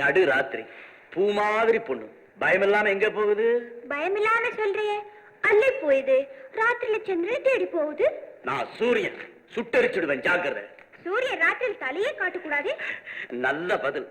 நடு ராத்திரி பூ மாதிரி பொண்ணு பயமில்லாம எங்க போகுது? பயமில்லாம சொல்றியே, அள்ளி போகுது. ராத்திரில சந்திரன் தேடி போகுது. நான் சூரியன், சுட்டரிச்சுடுவேன், ஜாக்கிரதை. சூரியன் ராத்திரில் தலையே காட்டக்கூடாது. நல்ல பதில்.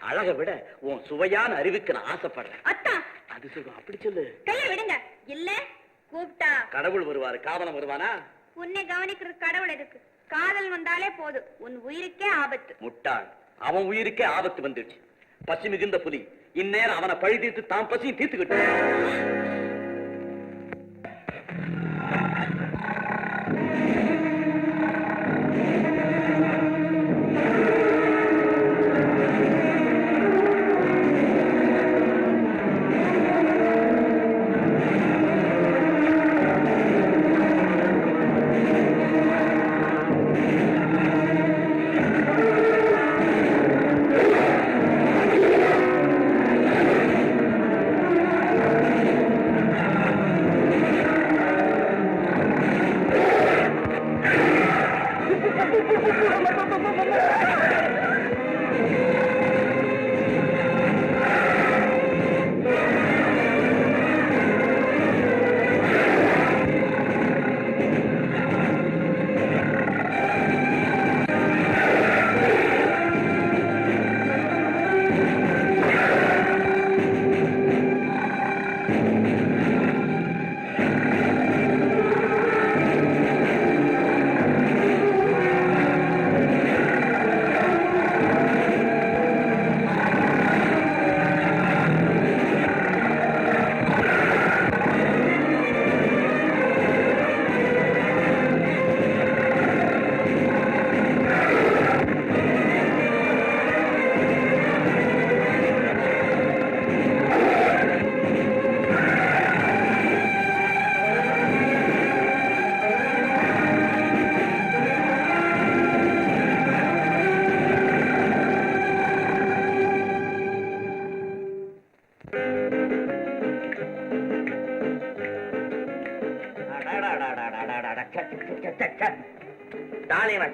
அழக விட உன் சுவையான அறிவுக்கு நான் ஆசைப்படுறேன். அத்தா அது சொல்லும், அப்படி சொல்லு. கைய விடுங்க. இல்ல கூப்பிட்டா கடவுள் வருவாரு, காவலம் வருவானா? உன்னை கவனிக்கிறது கடவுள் இருக்கு. காதல் வந்தாலே போது, உன் உயிருக்கே ஆபத்து. முட்டாள், அவன் உயிருக்கே ஆபத்து வந்துடுச்சு. பசி மிகுந்த புலி இந்நேரம் அவனை பழி தீர்த்து தான் பசியும் தீர்த்துக்கிட்டு.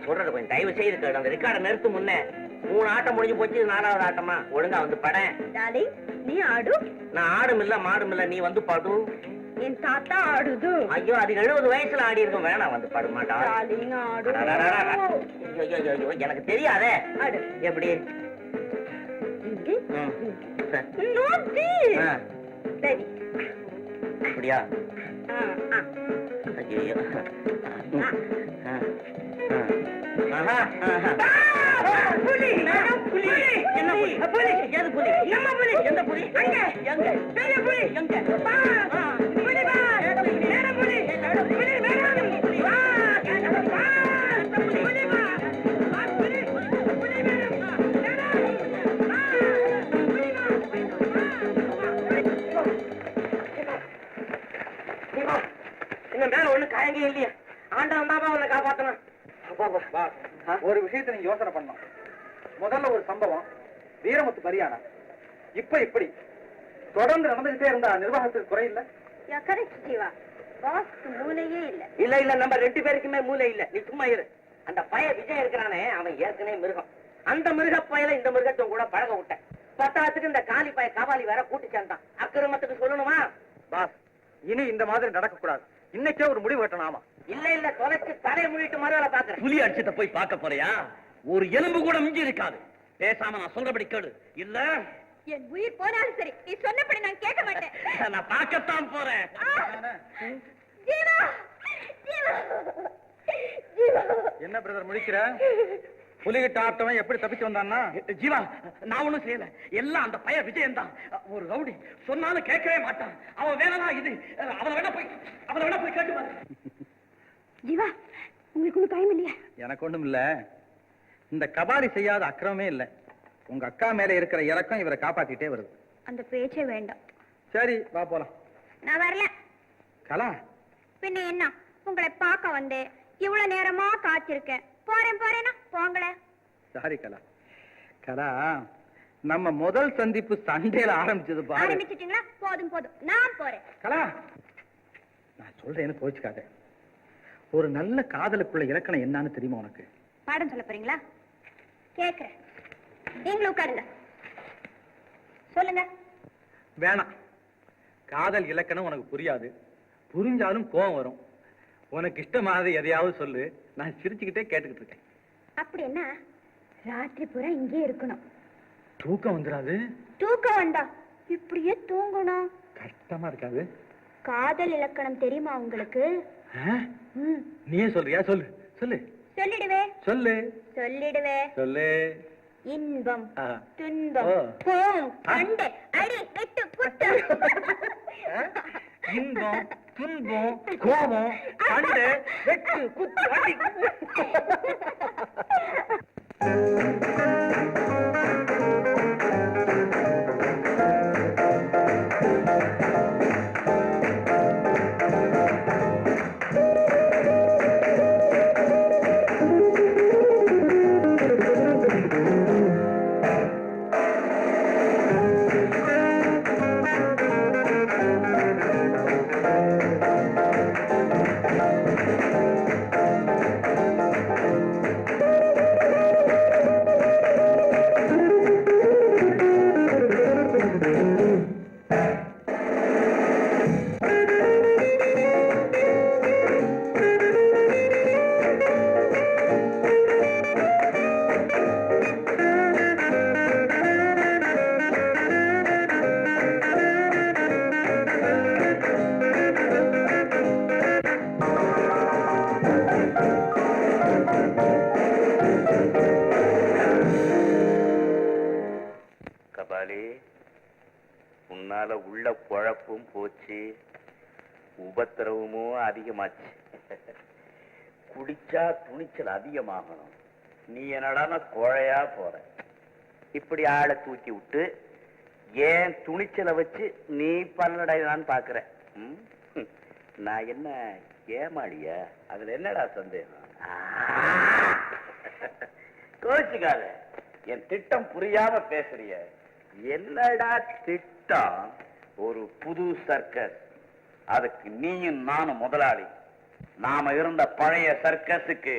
சொல்றது கொஞ்சம் தயவு செய்து அந்த ரெக்கார்டை நிறுத்து. முன்னே 3 ஆட்டம் முடிஞ்சு போச்சு, 4வது ஆட்டமா? ஒழுங்கா வந்து படம். நீ ஆடு. நான் ஆடும் இல்ல மாடும் இல்ல, நீ வந்து பாடு. என் தாத்தா ஆடுது. ஐயோ, அது 70 வயசுல ஆடி இருக்கும். வேணாம், வந்து பாடு மாட்டா. எனக்கு தெரியாதே. ஆடு. எப்படி? சரி, அப்படியா? புலி. என்ன புலி? புலி. எது புலி? நம்ம புலி. எந்த புலி? அங்க. எங்க? பெரிய புலி. எங்க? புலி வா. நேர புலி. புலி வேணும். புலி வா. புலி வா. புலி. புலி வேணும். இந்த மேல ஒண்ணு காயங்க இல்லையா? ஆண்டவன் தான் உன்னை காப்பாத்தணும். ஒரு விஷயத்தை நீங்க யோசனை பண்ணோம். முதல்ல ஒரு சம்பவம், வீரமுத்து பரியானம். இப்ப இப்படி தொடர்ந்து நடந்துகிட்டே இருந்தா நிர்வாகத்துக்கு குறையில்லை. மூளையே இல்ல. இல்ல இல்ல, நம்ம 2 பேருக்குமே மூளை இல்ல. நீ சும்மா இரு. அந்த பய விஜய் இருக்கிறானே, அவன் ஏற்கனவே மிருகம். அந்த மிருக பயல இந்த மிருகத்தை கூட பழக விட்டேன். பத்தாத்துக்கு இந்த காலி பய காவாலி வேற கூட்டி சேர்ந்தான். அக்கிரமத்துக்கு சொல்லணுமா? பாஸ், இனி இந்த மாதிரி நடக்க கூடாது. இன்னைக்கே ஒரு முடிவு கட்டணும். ஆமா, இல்ல இல்ல, தொலைச்சு தலையை மூடிட்டு மறுவேளை பாக்குறேன். புலி அடிச்சத போய் பார்க்க போறியா? ஒரு எலும்பு கூட மிஞ்சி இருக்காது. பேசாம நான் சொல்றபடி கேளு. இல்ல என் உயிர் போனாலும் சரி, நீ சொன்னபடி நான் கேட்க மாட்டேன். நான் பார்க்கத்தான் போறேன். ஜீவா, ஜீவா, ஜீவா. என்ன பிரதர் முடிக்கிற? புலிகிட்ட ஆட்டவன் எப்படி தப்பிச்சு வந்தான்னா? ஜீவா, நான் ஒண்ணும் செய்யல. எல்லாம் அந்த பையன் விஜயன் தான். ஒரு ரவுடி சொன்னாலும் கேட்கவே மாட்டான். அவன் வேலைதான் இது. அவனை வேணா போய் கேட்டு பாரு. ஜீவா, உங்களுக்கு ஒண்ணு பயம் இல்லையா? எனக்கு ஒண்ணும் இல்ல. இந்த கபாலி செய்யாத அக்கிரமே இல்ல. உங்க அக்கா மேல இருக்கிற இறக்கம் இவரை காப்பாத்திட்டே வருது. அந்த பேச்சே வேண்டாம். சரி, வா போலாம். நான் வரல. கலா, பின்ன என்ன, உங்களை பார்க்க வந்தேன். இவ்வளவு நேரமா காத்திருக்கேன். போறேன்னா போங்களே. சாரி கலா. கலா, நம்ம முதல் சந்திப்பு சண்டையில ஆரம்பிச்சது பாரு. ஆரம்பிச்சிட்டீங்களா? போதும் போதும், நான் போறேன். கலா, நான் சொல்றேன்னு கோச்சுக்காத. ஒரு நல்ல காதலுக்குள்ள இலக்கணம் என்னன்னு தெரியுமா உனக்கு? பாடம் சொல்ல போறீங்களா? கேக்குறேன். நீங்களும் உட்காருங்க. சொல்லுங்க. வேணாம். காதல் இலக்கணம் உனக்கு புரியாது. புரிஞ்சாலும் கோவம் வரும். உனக்கு இஷ்டமானது எதையாவது சொல்லு. நான் சிரிச்சுக்கிட்டே கேட்டுக்கிட்டு இருக்கேன். அப்படி என்ன? ராத்திரி பூரா இங்கே இருக்கணும். தூக்கம் வந்துடாது? தூக்கம் வந்தா இப்படியே தூங்கணும். கஷ்டமா இருக்காது? காதல் இலக்கணம் தெரியுமா உங்களுக்கு? நீயே சொல்றியா? சொல்லு சொல்லு. சொல்லிடுவே. சொல்லு. சொல்லிடுவே. சொல்லு. இன்பம், துன்பம், கண்டு அடி வெட்டு குட்டு. இன்பம், துன்பம், கோபம், சண்டை, வெட்டு, குத்து, அடி. உன்னால உள்ள குழப்பும் போச்சு, உபத்திரவமும் அதிகமாச்சு. குடிச்சா துணிச்சல் அதிகமாகணும். நீ என்னடான கோழையா போற. இப்படி ஆளை தூக்கி விட்டு ஏன் துணிச்சலை வச்சு நீ பல்லடையான்னு பாக்குற. நான் என்ன ஏமாடியா? அதுல என்னடா சந்தேகம்? கோச்சுக்காத. என் திட்டம் புரியாம பேசுறிய. என்னடா திட்டம்? ஒரு புது சர்க்கஸ். அதுக்கு நீயும் நானும் முதலாளி. நாம இருந்த பழைய சர்க்கஸுக்கு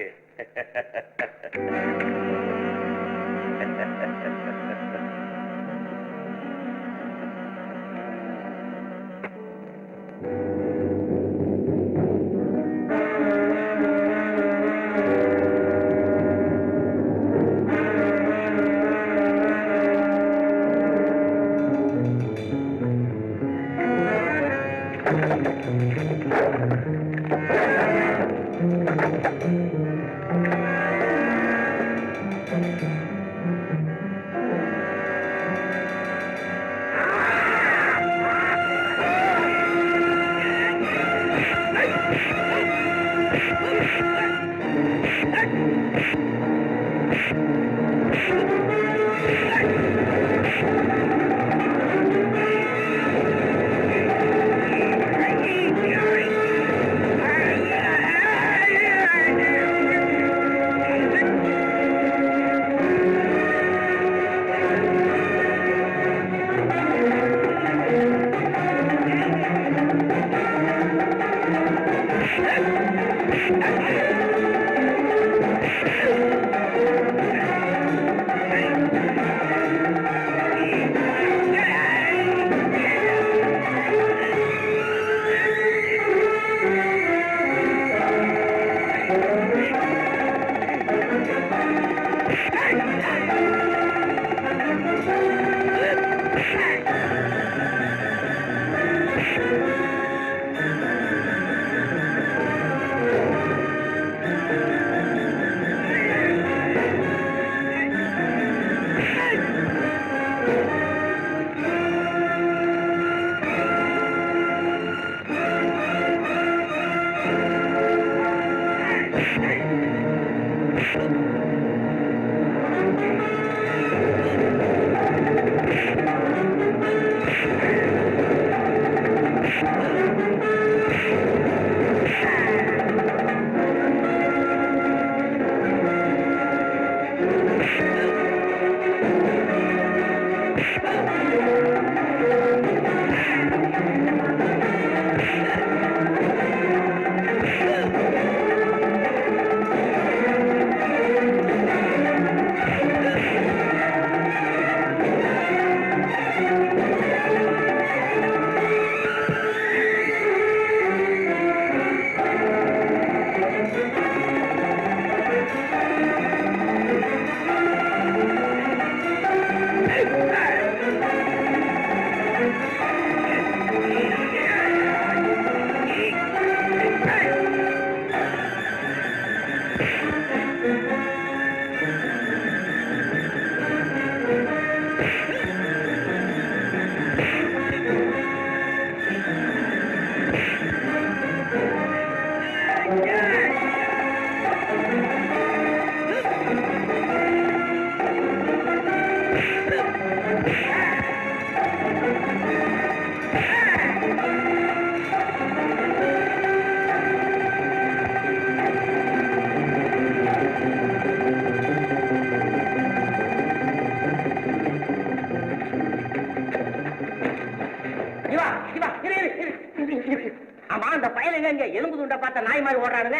கொண்டாடுன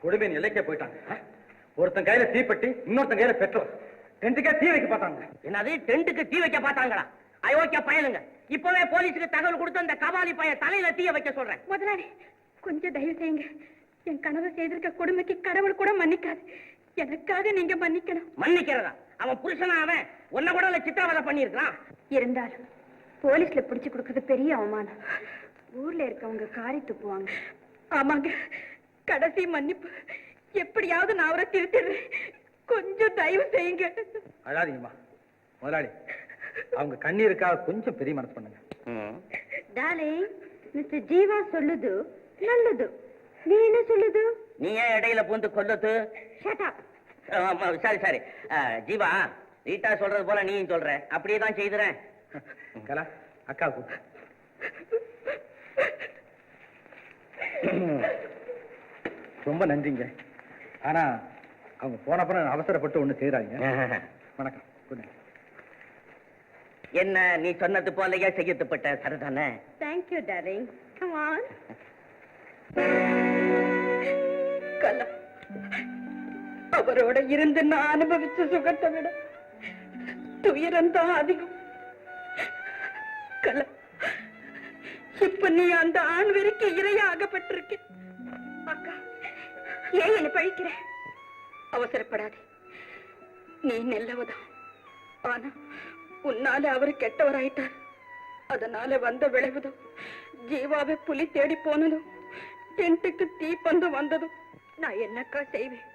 குடும்பின் எல்லைக்கே போயிட்டாங்க. ஒருத்தன் கையில தீப்பெட்டி, இன்னொருத்தன் கையில பெட்ரோல். டென்ட்டுக்கே தீ வைக்க பார்த்தாங்க. என்னது டென்ட்டுக்கு தீ வைக்க பார்த்தாங்களா? அயோக்கிய பயலுங்க. இப்பவே போலீஸுக்கு தகவல் கொடுத்து அந்த கபாலி பையன் தலையில தீய வைக்க சொல்றேன். முதலாளி கொஞ்சம் தயவு செய்யுங்க. என் கணவர் செய்திருக்க கொடுமைக்கு கடவுள் கூட மன்னிக்காது. எனக்காக நீங்க மன்னிக்கணும். மன்னிக்கிறதா? அவன் புருஷனா? அவன் உன்ன கூட சித்திரவதை பண்ணிருக்கான். இருந்தாலும் போலீஸ்ல பிடிச்சு கொடுக்கறது பெரிய அவமானம். ஊர்ல இருக்கவங்க காரி துப்புவாங்க. ஆமாங்க, கடைசி மன்னிப்பு. எப்படியாவது நான் அவரை திருத்திடுறேன். கொஞ்சம் தயவு செய்யுங்க. அழாதீங்கம்மா. முதலாளி, அவங்க கண்ணீருக்காக கொஞ்சம் பெரிய மனசு பண்ணுங்க. டார்லிங், மிஸ்டர் ஜீவா சொல்லுது நல்லது. நீ என்ன சொல்லுது? நீ ஏன் இடையில பூந்து கொல்லத்து? Shut up. சரி சரி. ஜீவா, ரீட்டா சொல்றது போல நீயும் சொல்ற. அப்படியே தான் செய்துறேன். கலா, அக்கா கூப்பிட்டு. ரொம்ப நன்றிங்க. ஆனா அவங்க போனப்புறம் அவசரப்பட்டு ஒண்ணு செய்யறாங்க. வணக்கம். Good night. என்ன நீ சொன்னது போலயே செய்யப்பட்ட சரிதானே? Thank you, darling. Come on. கலா, அவரோட இருந்து நான் அனுபவிச்ச சுகத்தை விட துயரம் தான் அதிகம். கலா, இப்ப நீ அந்த ஆண் வெறிக்கு இரையாகப்பட்டிருக்க. அக்கா, ஏன் என்ன பழிக்கிற? அவசரப்படாதே. நீ நல்லவதான். ஆனா உன்னால அவரு கெட்டவராயிட்டார். அதனால வந்த விளைவுதும் ஜீவாவை புலி தேடி போனதும் டென்ட்டுக்கு தீப்பந்து வந்ததும் நான் என்னக்கா செய்வேன்?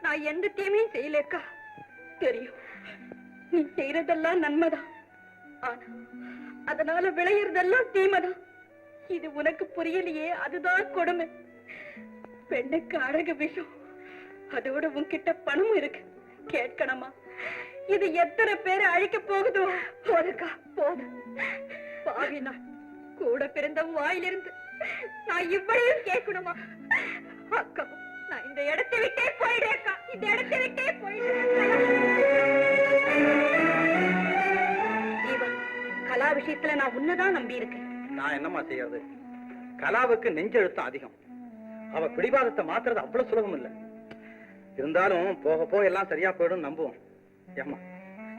நான் எந்த தீமையும் செய்யலக்கா. தெரியும், நீ செய்யறதெல்லாம் நன்மைதான். ஆனா அதனால விளையறதெல்லாம் தீமைதான். இது உனக்கு புரியலையே, அதுதான் கொடுமை. பெண்ணுக்கு அழகு விஷம், அதோட உன்கிட்ட பணமும் இருக்கு. கேட்கணுமா? இது எத்தனை பேரை அழிக்க போகுதோ? போதுக்கா, போது. பாவினா கூட பிறந்த வாயிலிருந்து நான் இவ்வளவு கேட்கணுமா? அக்கா, நான் இந்த இடத்தை விட்டே போயிடுறேக்கா. இந்த இடத்தை விட்டே போயிடுறேன். ஜீவன், கலா விஷயத்துல நான் உன்னதான் நம்பி இருக்கேன். நான் என்னம்மா செய்யறது? கலாவுக்கு நெஞ்செழுத்தம் அதிகம். அவ பிடிவாதத்தை மாத்துறது அவ்வளவு சுலபம் இல்ல. இருந்தாலும் போக போக எல்லாம் சரியா போயிடும் நம்புவோம். ஏம்மா,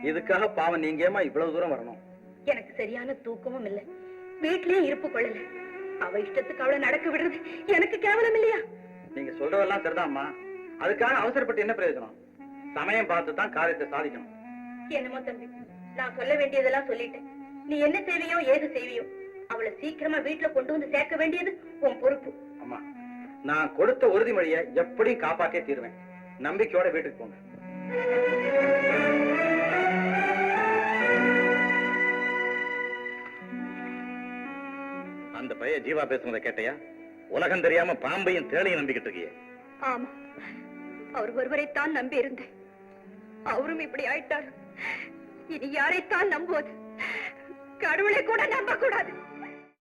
இதுக்காக பாவம் நீங்க ஏமா இவ்வளவு தூரம் வரணும்? எனக்கு சரியான தூக்கமும் இல்ல, வீட்லயே இருப்பு கொள்ளல. அவ இஷ்டத்துக்கு அவளை நடக்க விடுறது எனக்கு கேவலம் இல்லையா? நீங்க சொல்றதெல்லாம் சரிதான்மா. அதுக்காக அவசரப்பட்டு என்ன பிரயோஜனம்? சமயம் பார்த்து தான் காரியத்தை சாதிக்கணும். என்னமோ தம்பி, நான் சொல்ல வேண்டியதெல்லாம் சொல்லிட்டேன். நீ என்ன செய்வியோ ஏது செய்வியோ, அவளை சீக்கிரமா வீட்டுல கொண்டு வந்து சேர்க்க வேண்டியது உன் பொறுப்பு. அம்மா, நான் கொடுத்த உறுதிமொழியை எப்படியும் காப்பாற்றே தீருவேன். நம்பிக்கையோட வீட்டுக்கு போங்க. அந்த பையன் ஜீவா பேசுனதை கேட்டையா? உலகம் தெரியாம பாம்பையும் தேளையும் நம்பிக்கிட்டு இருக்கியே. ஆமா, அவர் ஒருவரைத்தான் நம்பி இருந்தேன். அவரும் இப்படி ஆயிட்டார். இனி யாரைத்தான் நம்புவது? கடவுளை கூட நம்ப கூடாது.